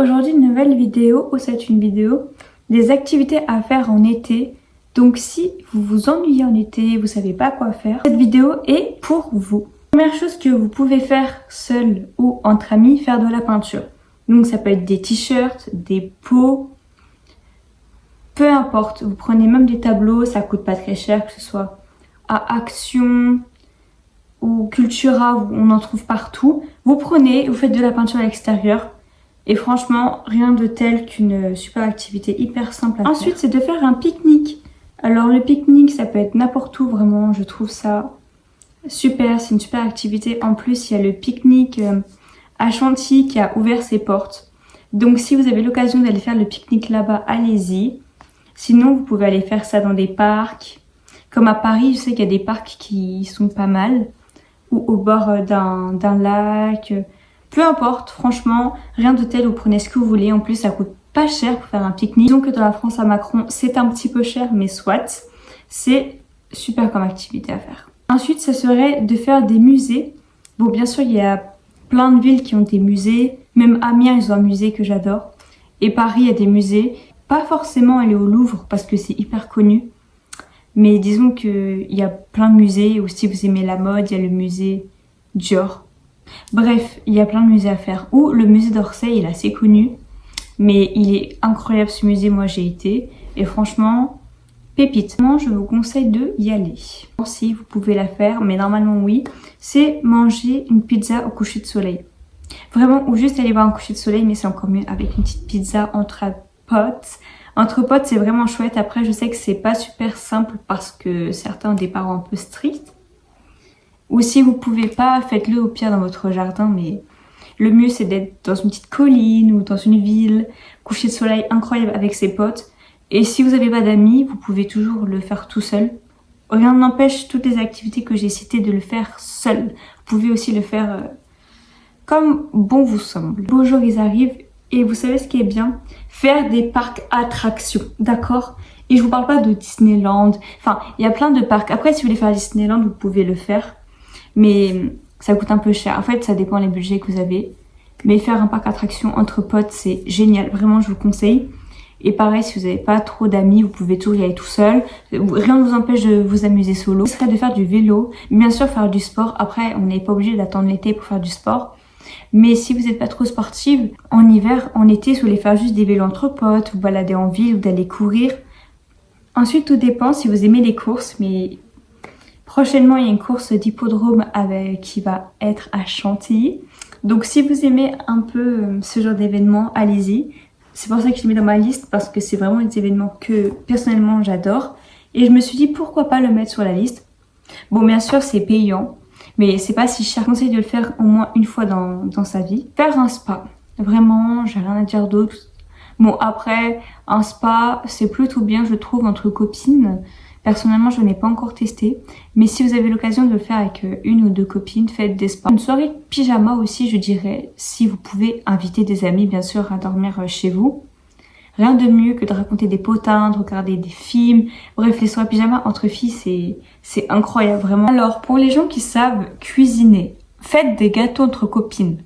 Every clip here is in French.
aujourd'hui une nouvelle vidéo, c'est une vidéo des activités à faire en été. Donc si vous vous ennuyez en été, vous savez pas quoi faire, cette vidéo est pour vous. Première chose que vous pouvez faire seul ou entre amis, faire de la peinture. Donc ça peut être des t-shirts, des pots, peu importe. Vous prenez même des tableaux, ça coûte pas très cher, que ce soit à Action ou Cultura, on en trouve partout. Vous prenez, vous faites de la peinture à l'extérieur. Et franchement, rien de tel qu'une super activité hyper simple à faire. Ensuite, c'est de faire un pique-nique. Alors le pique-nique, ça peut être n'importe où, vraiment, je trouve ça super. C'est une super activité. En plus, il y a le pique-nique à Chantilly qui a ouvert ses portes. Donc si vous avez l'occasion d'aller faire le pique-nique là-bas, allez-y. Sinon, vous pouvez aller faire ça dans des parcs. Comme à Paris, je sais qu'il y a des parcs qui sont pas mal. Ou au bord d'un lac. Peu importe, franchement, rien de tel, vous prenez ce que vous voulez. En plus, ça coûte pas cher pour faire un pique-nique. Disons que dans la France à Macron, c'est un petit peu cher, mais soit. C'est super comme activité à faire. Ensuite, ça serait de faire des musées. Bon, bien sûr, il y a plein de villes qui ont des musées. Même Amiens, ils ont un musée que j'adore. Et Paris, il y a des musées. Pas forcément aller au Louvre, parce que c'est hyper connu. Mais disons qu'il y a plein de musées. Ou si vous aimez la mode, il y a le musée Dior. Bref, il y a plein de musées à faire. Ou le musée d'Orsay, il est assez connu. Mais il est incroyable ce musée, moi j'ai été. Et franchement, pépite. Moi, je vous conseille de y aller. Si vous pouvez la faire, mais normalement oui. C'est manger une pizza au coucher de soleil. Vraiment, ou juste aller voir un coucher de soleil, mais c'est encore mieux avec une petite pizza entre potes. Entre potes, c'est vraiment chouette. Après, je sais que c'est pas super simple parce que certains ont des parents un peu stricts. Ou si vous pouvez pas, faites-le au pire dans votre jardin, mais le mieux c'est d'être dans une petite colline ou dans une ville, coucher de soleil incroyable avec ses potes. Et si vous n'avez pas d'amis, vous pouvez toujours le faire tout seul. Rien n'empêche toutes les activités que j'ai citées de le faire seul. Vous pouvez aussi le faire comme bon vous semble. Beaux jours ils arrivent et vous savez ce qui est bien? Faire des parcs attractions, d'accord? Et je vous parle pas de Disneyland, enfin il y a plein de parcs. Après si vous voulez faire Disneyland, vous pouvez le faire. Mais ça coûte un peu cher. En fait, ça dépend des budgets que vous avez. Mais faire un parc attraction entre potes, c'est génial. Vraiment, je vous le conseille. Et pareil, si vous n'avez pas trop d'amis, vous pouvez toujours y aller tout seul. Rien ne vous empêche de vous amuser solo. Ce serait de faire du vélo. Bien sûr, faire du sport. Après, on n'est pas obligé d'attendre l'été pour faire du sport. Mais si vous n'êtes pas trop sportive, en hiver, en été, si vous voulez faire juste des vélos entre potes, vous balader en ville ou d'aller courir. Ensuite, tout dépend si vous aimez les courses. Mais prochainement, il y a une course d'hippodrome qui va être à Chantilly. Donc si vous aimez un peu ce genre d'événement, allez-y. C'est pour ça que je l'ai mis dans ma liste parce que c'est vraiment des événements que personnellement j'adore. Et je me suis dit pourquoi pas le mettre sur la liste. Bon, bien sûr, c'est payant, mais c'est pas si cher. Je conseille de le faire au moins une fois dans sa vie. Faire un spa. Vraiment, j'ai rien à dire d'autre. Bon, après, un spa, c'est plutôt bien, je trouve, entre copines. Personnellement, je n'ai pas encore testé. Mais si vous avez l'occasion de le faire avec une ou deux copines, faites des spas. Une soirée de pyjama aussi, je dirais, si vous pouvez inviter des amis, bien sûr, à dormir chez vous. Rien de mieux que de raconter des potins, de regarder des films. Bref, les soirées pyjama entre filles, c'est incroyable, vraiment. Alors, pour les gens qui savent cuisiner, faites des gâteaux entre copines.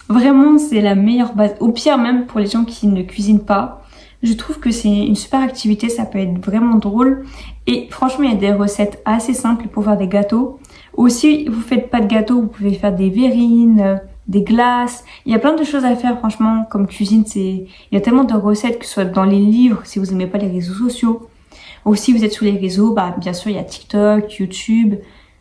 Vraiment, c'est la meilleure base. Au pire, même pour les gens qui ne cuisinent pas. Je trouve que c'est une super activité, ça peut être vraiment drôle. Et franchement, il y a des recettes assez simples pour faire des gâteaux. Ou si vous faites pas de gâteaux, vous pouvez faire des verrines, des glaces. Il y a plein de choses à faire, franchement, comme cuisine. Il y a tellement de recettes, que ce soit dans les livres, si vous n'aimez pas les réseaux sociaux. Ou si vous êtes sur les réseaux, bah bien sûr, il y a TikTok, YouTube.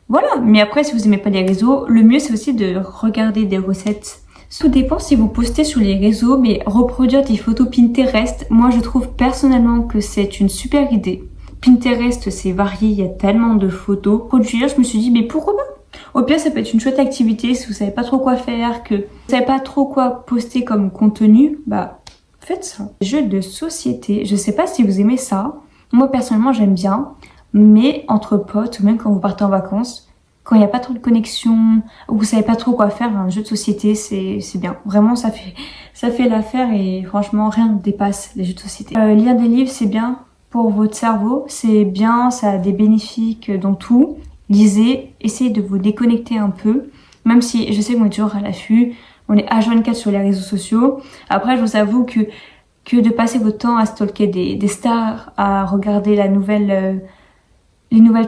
Voilà, mais après, si vous n'aimez pas les réseaux, le mieux, c'est aussi de regarder des recettes. Tout dépend si vous postez sur les réseaux, mais reproduire des photos Pinterest, moi je trouve personnellement que c'est une super idée. Pinterest, c'est varié, il y a tellement de photos. Produire, je me suis dit, mais pourquoi pas? Au pire, ça peut être une chouette activité si vous savez pas trop quoi faire, que vous savez pas trop quoi poster comme contenu, bah faites ça. Jeux de société, je sais pas si vous aimez ça. Moi personnellement, j'aime bien, mais entre potes, ou même quand vous partez en vacances, quand il n'y a pas trop de connexion, ou vous savez pas trop quoi faire, un jeu de société, c'est bien. Vraiment, ça fait l'affaire et franchement, rien ne dépasse les jeux de société. Lire des livres, c'est bien pour votre cerveau, c'est bien, ça a des bénéfices dans tout. Lisez, essayez de vous déconnecter un peu, même si je sais qu'on est toujours à l'affût. on est H24 sur les réseaux sociaux. Après, je vous avoue que de passer votre temps à stalker des stars, à regarder les nouvelles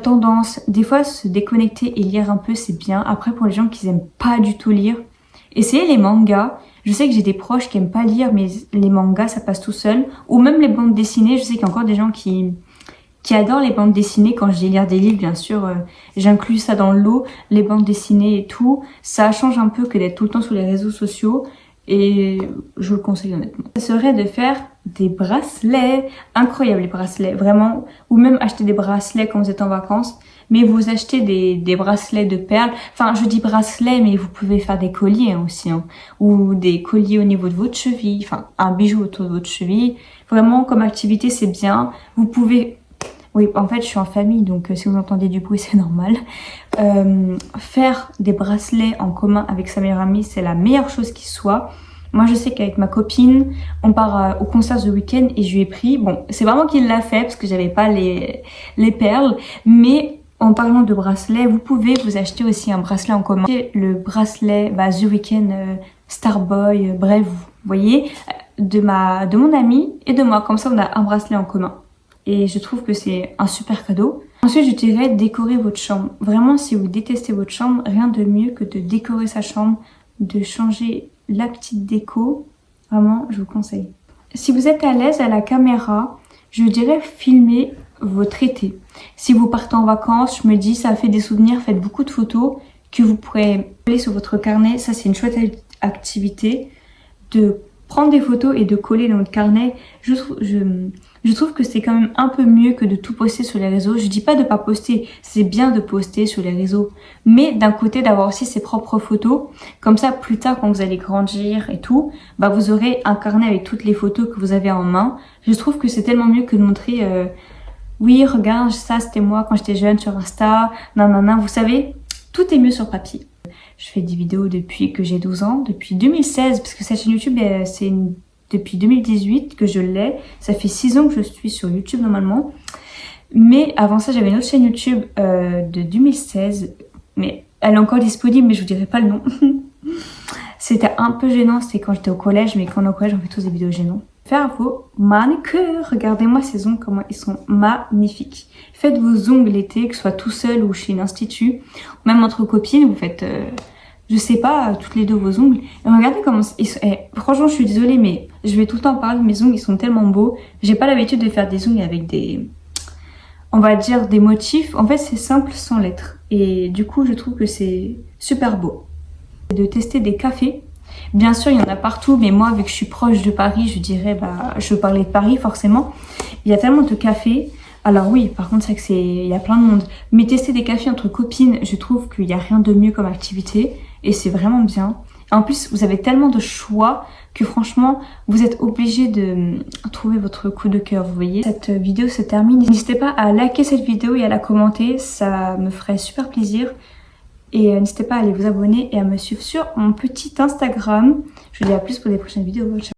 tendances, des fois se déconnecter et lire un peu, c'est bien. Après, pour les gens qui n'aiment pas du tout lire, essayez les mangas. Je sais que j'ai des proches qui aiment pas lire, mais les mangas, ça passe tout seul. Ou même les bandes dessinées, je sais qu'il y a encore des gens qui adorent les bandes dessinées. Quand je dis lire des livres, bien sûr, j'inclus ça dans le lot. Les bandes dessinées et tout, ça change un peu que d'être tout le temps sur les réseaux sociaux. Et je vous le conseille honnêtement. Ça serait de faire des bracelets, incroyables les bracelets, vraiment. Ou même acheter des bracelets quand vous êtes en vacances. Mais vous achetez des bracelets de perles. Enfin, je dis bracelets, mais vous pouvez faire des colliers aussi. Hein. Ou des colliers au niveau de votre cheville. Enfin, un bijou autour de votre cheville. Vraiment, comme activité, c'est bien. Vous pouvez... Oui, en fait, je suis en famille, donc si vous entendez du bruit, c'est normal. Faire des bracelets en commun avec sa meilleure amie, c'est la meilleure chose qui soit. Moi, je sais qu'avec ma copine, on part au concert ce week-end et je lui ai pris... Bon, c'est vraiment qu'il l'a fait parce que j'avais pas les perles. Mais en parlant de bracelets, vous pouvez vous acheter aussi un bracelet en commun. Le bracelet The Weeknd, Starboy, bref, vous voyez, de mon amie et de moi. Comme ça, on a un bracelet en commun. Et je trouve que c'est un super cadeau. Ensuite, je dirais décorer votre chambre. Vraiment, si vous détestez votre chambre, rien de mieux que de décorer sa chambre, de changer la petite déco. Vraiment, je vous conseille. Si vous êtes à l'aise à la caméra, je dirais filmer votre été. Si vous partez en vacances, je me dis, ça fait des souvenirs, faites beaucoup de photos que vous pourrez coller sur votre carnet. Ça, c'est une chouette activité de prendre des photos et de coller dans votre carnet. Je trouve que c'est quand même un peu mieux que de tout poster sur les réseaux. Je dis pas de pas poster, c'est bien de poster sur les réseaux. Mais d'un côté, d'avoir aussi ses propres photos. Comme ça, plus tard, quand vous allez grandir et tout, vous aurez un carnet avec toutes les photos que vous avez en main. Je trouve que c'est tellement mieux que de montrer... oui, regarde, ça c'était moi quand j'étais jeune sur Insta. Nanana, vous savez, tout est mieux sur papier. Je fais des vidéos depuis que j'ai 12 ans, depuis 2016, parce que cette chaîne YouTube, c'est depuis 2018 que je l'ai. Ça fait 6 ans que je suis sur YouTube normalement. Mais avant ça, j'avais une autre chaîne YouTube de 2016. Mais elle est encore disponible, mais je vous dirai pas le nom. C'était un peu gênant, c'était quand j'étais au collège, mais quand on est au collège, on fait tous des vidéos gênantes. Faire vos manicures. Regardez-moi ces ongles, comment ils sont magnifiques. Faites vos ongles l'été, que ce soit tout seul ou chez un institut. Même entre copines, vous faites... je sais pas, toutes les deux vos ongles. Et regardez comment ils sont... franchement, je suis désolée, mais je vais tout le temps parler de mes ongles, ils sont tellement beaux. J'ai pas l'habitude de faire des ongles avec des... on va dire des motifs. En fait, c'est simple sans lettres. Et du coup, je trouve que c'est super beau. De tester des cafés. Bien sûr, il y en a partout, mais moi, vu que je suis proche de Paris, je dirais, je parlais de Paris, forcément. Il y a tellement de cafés. Alors oui, par contre, c'est que il y a plein de monde. Mais tester des cafés entre copines, je trouve qu'il n'y a rien de mieux comme activité. Et c'est vraiment bien. En plus, vous avez tellement de choix que franchement, vous êtes obligé de trouver votre coup de cœur, vous voyez. Cette vidéo se termine. N'hésitez pas à liker cette vidéo et à la commenter, ça me ferait super plaisir. Et n'hésitez pas à aller vous abonner et à me suivre sur mon petit Instagram. Je vous dis à plus pour des prochaines vidéos. Ciao.